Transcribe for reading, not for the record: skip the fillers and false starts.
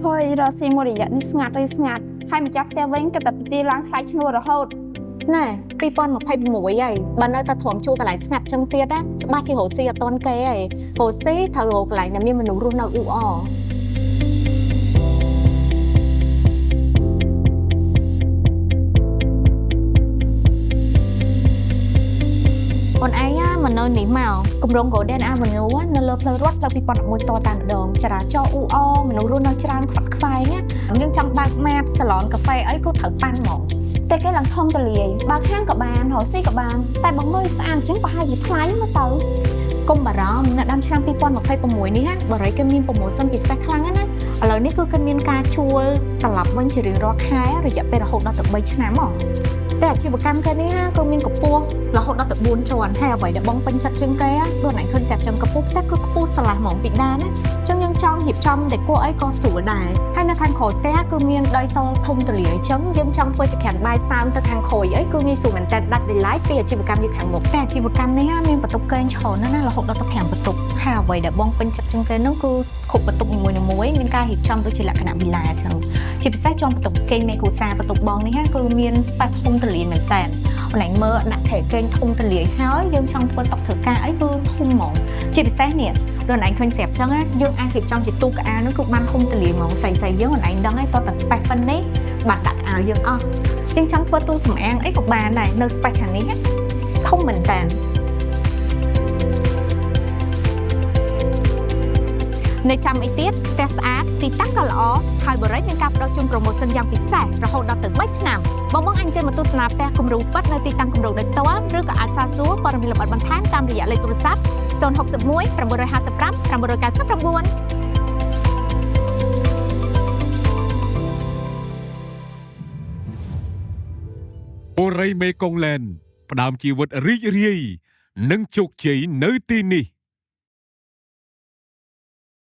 ហើយរកស៊ីមួយរយៈនេះស្ងាត់ហើយម្ចាស់ផ្ទះវិញក៏តែពីទីឡើងថ្លៃឈ្នួលរហូតណែ2026ហើយបើនៅតែទ្រាំជួកន្លែងស្ងាត់ចឹងទៀតណាច្បាស់ជារកស៊ីអត់ទាន់គេហើយរកស៊ីត្រូវរកកន្លែងដែលមានមនុស្សរស់នៅអ៊ូអអូនឯងមកនៅនេះមកគម្រោង Golden Avenue នៅលើផ្លូវរដ្ឋផ្លូវ2011តតាម្ដងចរាចរណ៍អ៊ូអមនុស្សរស់នៅច្រើនខ្វាត់ខ្វែងណាយើងចង់បើកម៉ាបសាឡនកាហ្វេអីក៏ត្រូវប៉ាន់ហ្មងតែគេឡើងធំទលាយបើកហាងក៏បានរកស៊ីក៏បានតែបើមើលស្អាតអញ្ចឹងប្រហែលជាថ្លៃមកទៅកុំបារម្ភនៅដើមឆ្នាំ2026នេះបរិយាគេមានប្រូម៉ូសិនពិសេសខ្លាំងណាស់ឥឡូវនេះគឺគេមានការជួលត្រឡប់វិញជារៀងរាល់ខែរយៈពេលរហូតដល់ទៅ3ឆ្នាំហ្មងតែអាជីវកម្មគេនេះគឺមានកម្ពស់រហូតដល់ទៅ4ជាន់ហើយអ្វីដែលបងពេញចិត្តជាងគេដូចអ្នកឃើញស្រាប់ចឹងកម្ពស់តែគឺខ្ពស់ស្រឡះហ្មងពីដាណាចឹងយើងចង់រៀបចំតែគួរអីក៏ស្រួលដែរហើយនៅខាងក្រោយផ្ទះគឺមានដីសធំទលាយចឹងយើងចង់ធ្វើជាក្រានបាយសើមទៅខាងក្រោយអីគឺងាយស្រួលមែនតើដាច់ដីឡាយពីអាជីវកម្មយើងខាងមុខតែអាជីវកម្មនេះមានបន្ទប់កេងច្រើនណាស់រហូតដល់ទៅ5បន្ទប់ហើយអ្វីដែលបងពេញចិត្តជាងគេនោះគឺគ្រប់បន្ទប់នីមួយៗមានការរៀបចំដូចជាលក្ខណៈវិឡាចឹងជាពិសេសជាន់បន្ទប់កេងមេគ្រួសារបន្ទប់បងនេះគឺមានស្ប៉េសធំទលាយមែនតើអូនឯងមើលដាក់ថែកេងធំទលាយហើយយើងចង់ធ្វើតុធ្វើការអីគឺធំហ្មងជាពិសេសនេះដូចឯងឃើញស្រាប់ចឹងយើងអាចរៀបចំជាទូកៅអៅនោះគឺបានធំទលាយហ្មងស្អីយើងអូនឯងដឹងហើយតោះតែ spec ប៉ុណ្នេះបានដាក់កៅអៅយើងអស់យើងចង់ធ្វើទូសម្អាងអីក៏បានដែរនៅ spec ខាងនេះធំមែនតើនៅចាំអីទៀតផ្ទះស្អាតទីតាំងក៏ល្អហើយបរិយាមានការផ្ដល់ជូនប្រូម៉ូសិនយ៉ាងពិសេសរហូតដល់ទៅ3ឆ្នាំបងអញ្ជើញមកទស្សនាផ្ទះគំរូប៉ិតនៅទីតាំងគំរូដោយផ្ទាល់ឬក៏អាចសាកសួរព័ត៌មានលម្អិតបន្ថែមតាមរយៈលេខទូរស័ព្ទ061 955 999អូរ៉ៃមេកុងឡែនផ្ដើមជីវិតរីករាយនិងជោគជ័យនៅទីនេះ